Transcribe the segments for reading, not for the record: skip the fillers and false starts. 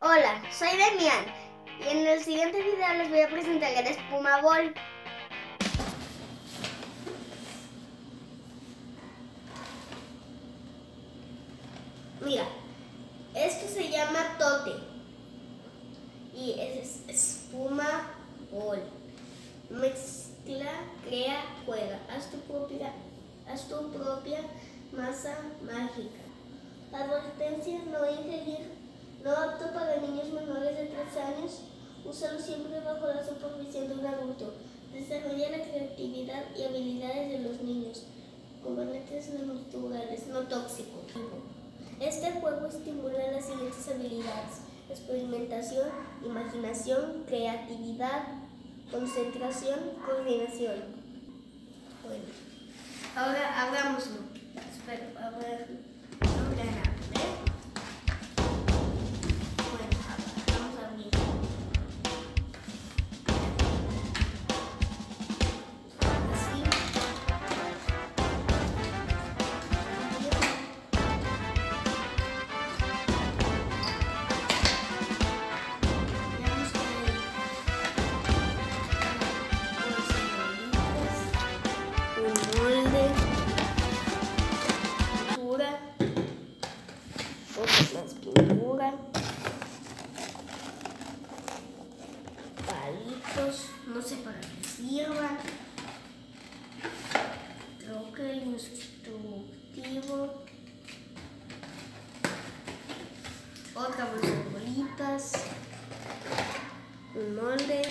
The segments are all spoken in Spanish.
Hola, soy Demian y en el siguiente video les voy a presentar el Espumabol. Mira, esto se llama Tote y es Espumabol. Mezcla, crea, juega. Haz tu propia masa mágica. Advertencia: no ingerir, no apto para niños menores de 3 años. Úsalo siempre bajo la supervisión de un adulto. Desarrolla la creatividad y habilidades de los niños. Componentes naturales, no tóxicos. Este juego estimula las siguientes habilidades: experimentación, imaginación, creatividad, concentración, coordinación. Bueno, ahora abrámoslo. Espero, a ver. No gana, ¿eh? Bueno, vamos a abrir. Así. Veamos con un molde, pintura, otra más pintura, palitos, no sé para qué sirvan. Creo que el instructivo, otra bolsa de bolitas, un molde,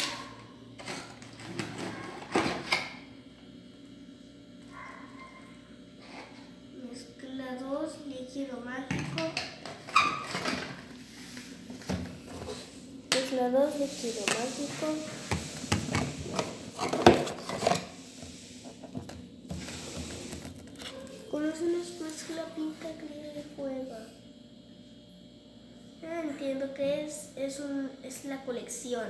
mezcla 2, líquido mágico, mezcla 2, líquido mágico, conócenos mezcla, pinta, crea y juega. Entiendo que es la colección.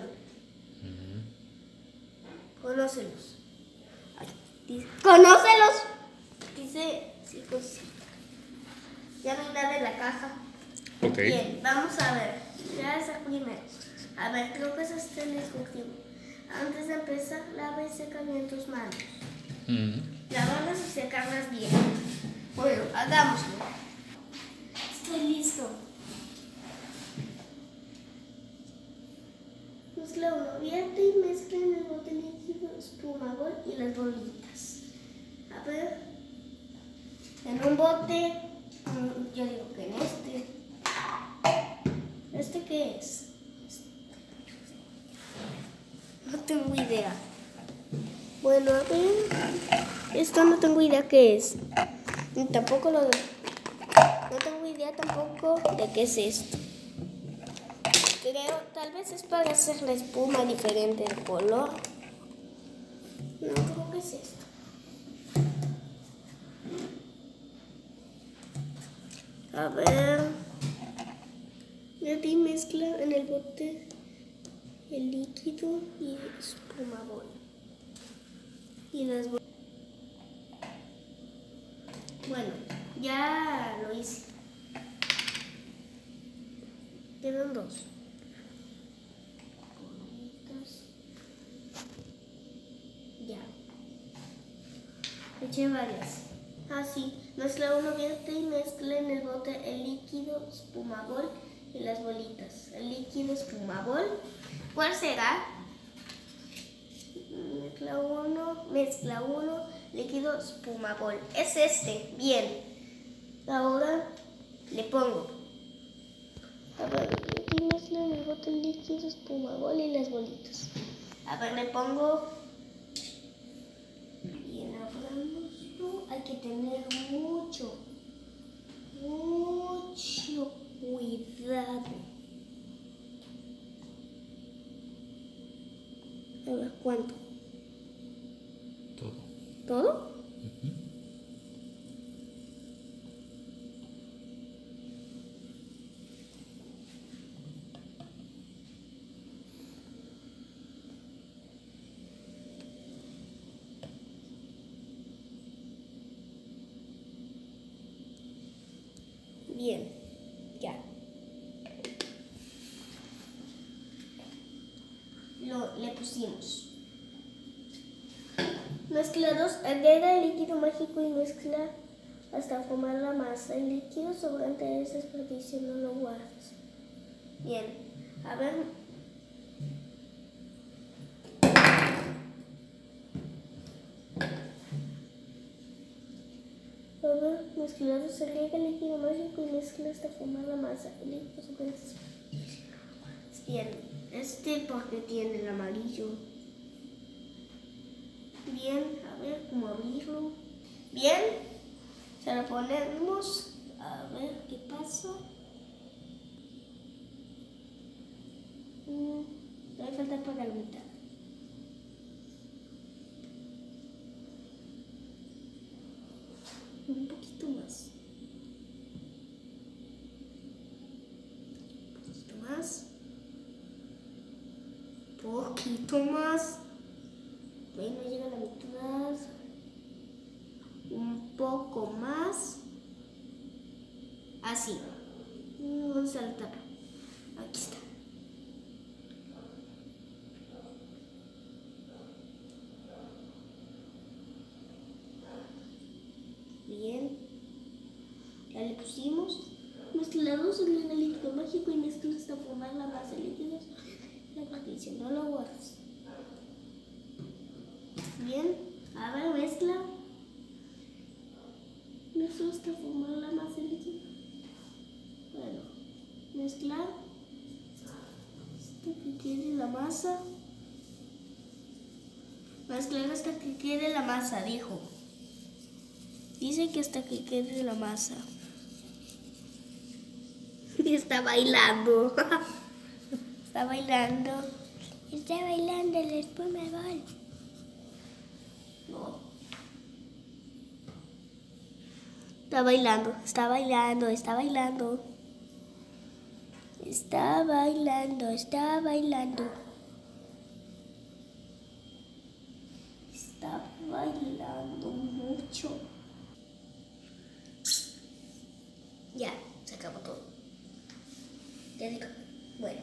Conócelos. ¡Conócelos! Dice, sí, pues ya no hay nada en la caja. Okay. Bien, vamos a ver. Ya es el primero. A ver, creo que es este el instructivo. Antes de empezar, lava y seca bien tus manos. Lavarlas y secarlas bien. Bueno, hagámoslo. Estoy listo. Mezcla 1. Vierte y mezcla en el bote líquido Espumabol y las bolitas. A ver. En un bote, yo digo que en este. ¿Este qué es? No tengo idea. Bueno, a ver. Esto no tengo idea qué es. Ni tampoco no tengo idea tampoco de qué es esto. Creo, tal vez es para hacer la espuma diferente de color. No, creo que es esto. A ver. Mete y mezcla en el bote el líquido y Espumabol. Y las bolitas. Bueno, ya lo hice. Quedan 2. Ya. Eché varias. Así, mezcla 1, vierte y mezcla en el bote el líquido Espumabol y las bolitas. El líquido Espumabol. ¿Cuál será? Mezcla 1, líquido Espumabol. Es este. Bien. Ahora le pongo. A ver, aquí mezcla en el bote el líquido Espumabol y las bolitas. A ver, le pongo. Bien, abrámoslo. Hay que tener mucho cuidado. A ver, ¿cuánto? Todo. ¿Todo? Bien, ya. le pusimos. Mezclados, agrega el líquido mágico y mezcla hasta formar la masa. El líquido sobrante es desperdicio, no lo guardes. Bien, a ver. Mezclados, agrega el líquido mágico y mezcla hasta formar la masa. El líquido sobrante es desperdicio. Bien, porque tiene el amarillo. Bien, a ver cómo abrirlo. Bien, se lo ponemos. A ver qué pasa. Debe faltar para la mitad. Un poquito más. Un poquito más. Poquito más. Ahí no llega a la mitad. Un poco más. Así. Vamos a la tapa. Aquí está. Bien. Ya le pusimos. Mezclados en el líquido mágico y mezcla hasta formar la base líquida. La partición, no lo guardes. Bien, a ver, mezcla. Mezcla hasta formar la masa líquida. Bueno, mezclar hasta que quede la masa. Mezclar hasta que quede la masa, dijo. Dice que hasta que quede la masa. Y está bailando. Está bailando. Está bailando el espumabol. No. Está bailando, está bailando, está bailando. Está bailando, está bailando. Está bailando mucho. Ya, se acabó todo. Ya se acabó. Bueno.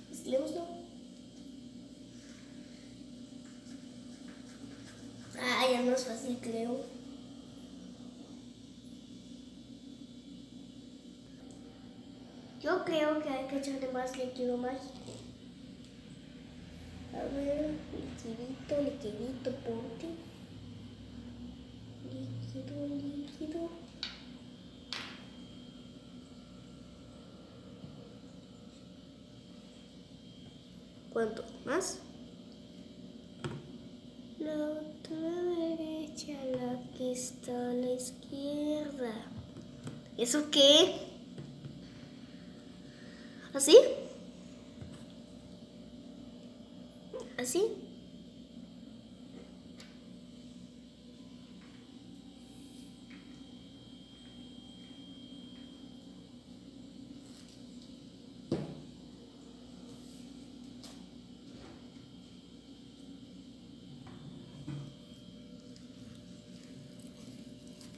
Mezclémoslo. Ya es más fácil, creo. Yo creo que hay que echarle más líquido mágico. A ver, liquidito, ponte. Líquido. ¿Cuánto más? La otra derecha, la que está a la izquierda. ¿Eso qué? ¿Así? ¿Así?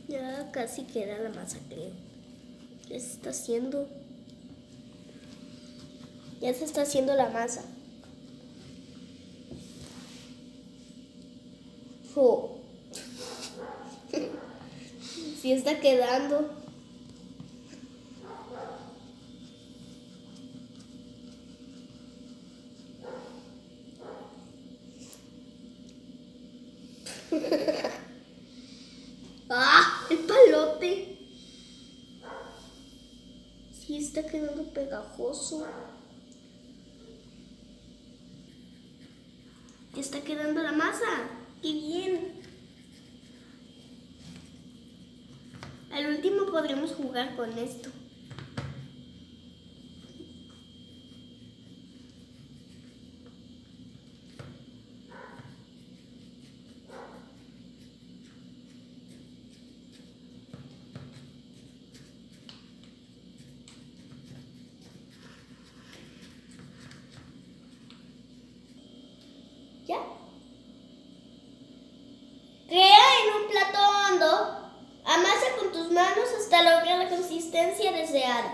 Ya casi queda la masa, creo. Ya se está haciendo. Ya se está haciendo la masa. Oh. Sí está quedando. ¡Ah! ¡El palote! Sí está quedando pegajoso. Ya está quedando la masa. ¡Qué bien! Al último podremos jugar con esto. ¿Ya? Crea en un plato hondo, amasa con tus manos hasta lograr la consistencia deseada.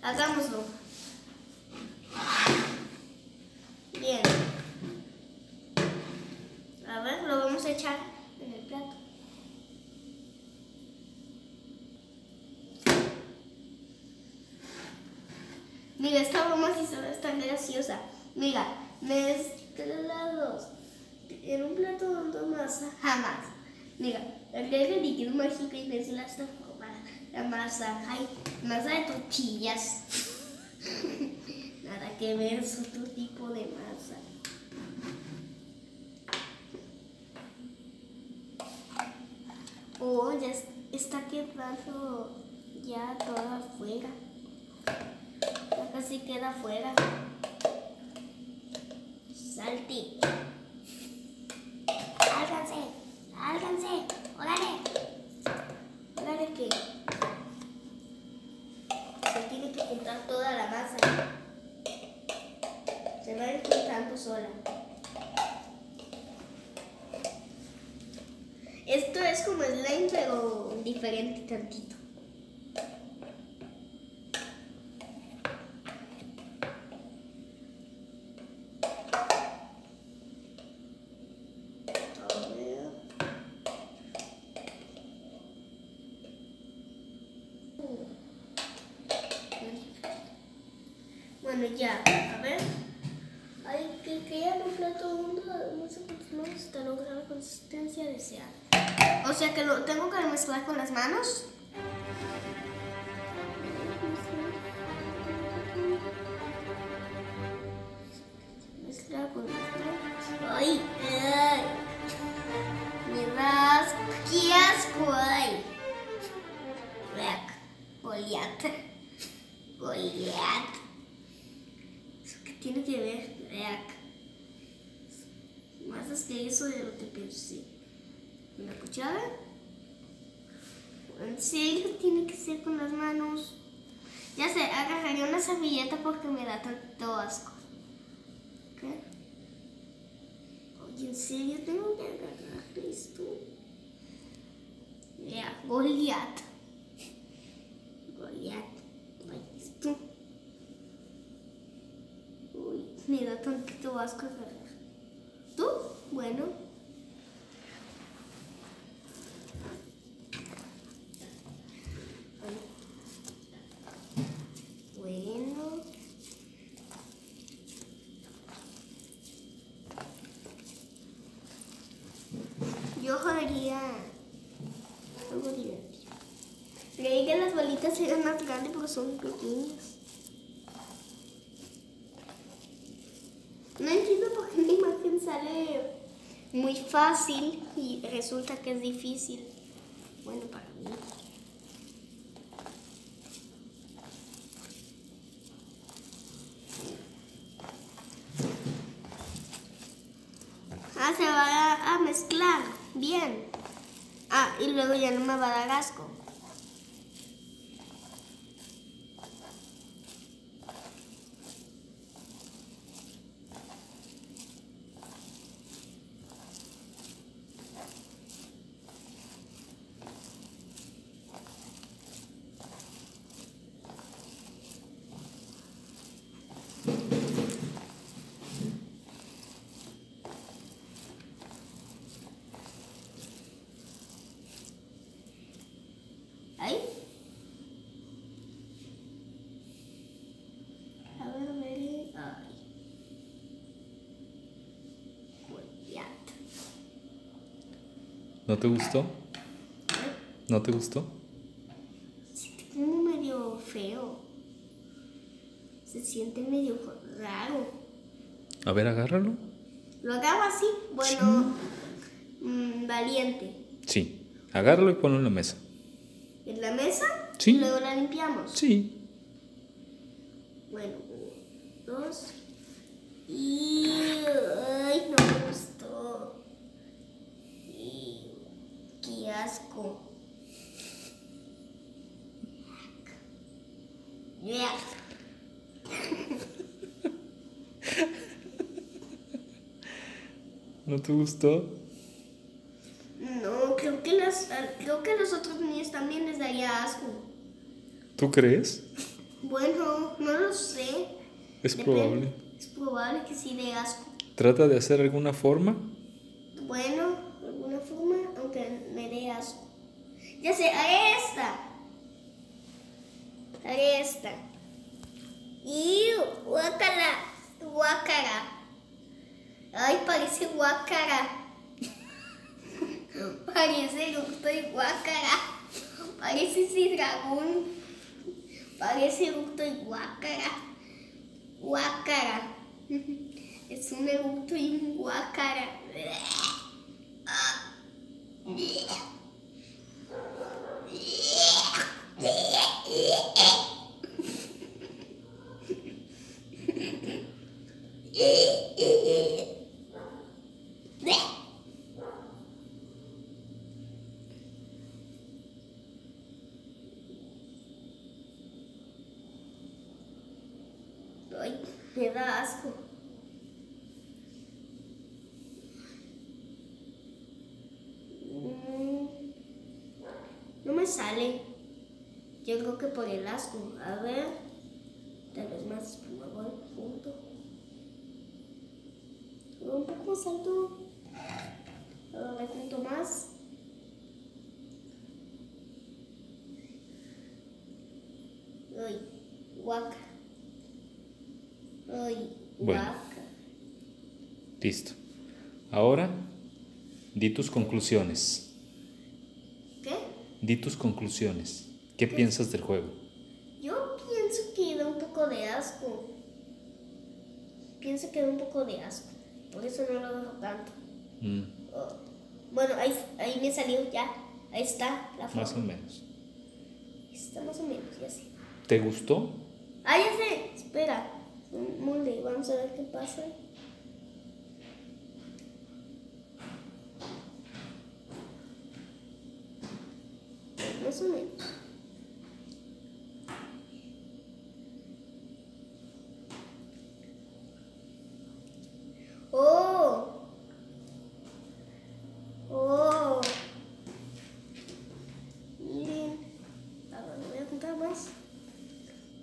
Hagámoslo. Mira, esta broma sí es tan graciosa. Mira, mezclados en un plato de masa, jamás. Mira, agrega líquido mágico y mezcla esta forma. La masa, ay, masa de tortillas. Nada que ver, es otro tipo de masa. Oh, ya está quedando ya toda afuera. Ya casi queda afuera. Salti. Sálganse. Órale. Órale que se tiene que juntar toda la masa. Se va a ir juntando sola. Esto es como slime, pero diferente tantito. A ver. Bueno, ya, a ver. Hay que crear un plato hondo, no sé cuántos más hasta lograr la consistencia deseada. O sea que lo tengo que mezclar con las manos. Mezclar con las manos. ¡Ay! ¡Ay! Me das. ¡Qué asco! ¡Ay! Goliat. ¿Eso qué tiene que ver? Más asqueroso de lo que pensé. ¿Una cuchara? ¿En serio tiene que ser con las manos? Ya sé, agarraré una servilleta porque me da tanto asco. ¿Qué? Oye, ¿en serio tengo que agarrar esto? Ya, Goliat. Ay, esto. Uy, me da tantito asco agarrar. ¿Tú? Bueno. Bueno. Yo haría algo divertido. Creí que las bolitas eran más grandes porque son pequeñas. No entiendo por qué la imagen sale muy fácil y resulta que es difícil. Bueno, para mí. Se va a mezclar. Bien. Y luego ya no me va a dar asco. Ahí. A ver. Ay. Goliat. ¿No te gustó? ¿No te gustó? Siente como medio feo. Se siente medio raro. A ver, agárralo. Lo hago así. Bueno, valiente. Sí, agárralo y ponlo en la mesa. ¿En la mesa? Sí. Y luego la limpiamos. Sí. Bueno, 1, 2. Y. Ay, no me gustó. Y. Qué asco. Yeah. ¿No te gustó? No, creo que a los otros niños también les daría asco. ¿Tú crees? Bueno, no lo sé. Es probable. Es probable que sí dé asco. Trata de hacer alguna forma. Bueno, de alguna forma, aunque me dé asco. Ya sé, haré esta. Y guácala, guácara. Ay, parece guácara. Parece eructo y guácara. Parece ese dragón. Parece eructo y guácara. Guácara. Es un eructo y un guácara. Ay, me da asco. No me sale. Yo creo que por el asco. A ver. Tal vez más, por favor, punto. Un poco más alto. A ver, punto más. Ay, guaca. Ay, Bueno. guaca. Listo. Ahora, di tus conclusiones. ¿Qué? Di tus conclusiones. ¿Qué piensas del juego? Yo pienso que da un poco de asco. Pienso que da un poco de asco. Por eso no lo dejo tanto. Oh. Bueno, ahí me salió ya. Ahí está la forma. Más o menos. Está más o menos, ya sé. ¿Te gustó? Ah, ya sé. Espera. Un molde. Vamos a ver qué pasa. Más o menos. ¡Oh! ¡Oh! Miren. Ahora voy a juntar más.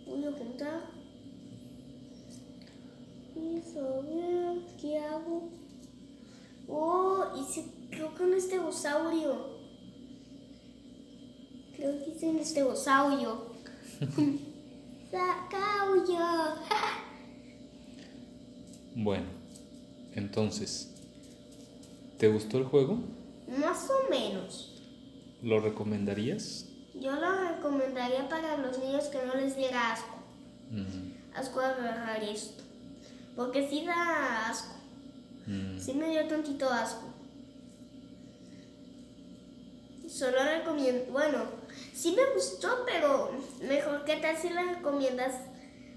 Voy a juntar. Y sobre, ¿qué hago? ¡Oh! Y se creo que un estegosaurio. Creo que es un estegosaurio. ¡Sacaurio! Bueno, entonces, ¿te gustó el juego? Más o menos. ¿Lo recomendarías? Yo lo recomendaría para los niños que no les diera asco. Asco de agarrar esto. Porque sí da asco. Sí me dio tantito asco. Solo recomiendo, bueno, sí me gustó, pero mejor que tal si le recomiendas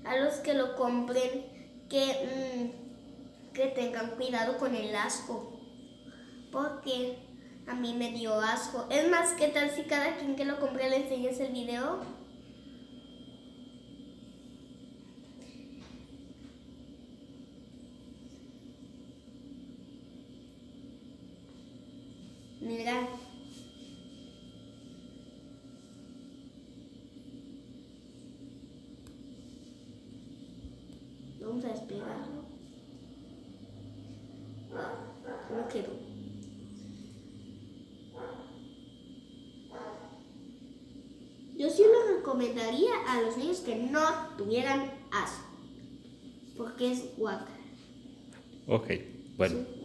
a los que lo compren que tengan cuidado con el asco. Porque a mí me dio asco. Es más, ¿qué tal si cada quien que lo compre le enseñas el video? Mira. Vamos a despegarlo. No quedó. Yo sí lo recomendaría a los niños que no tuvieran asco. Porque es guaca. Ok, bueno. Sí.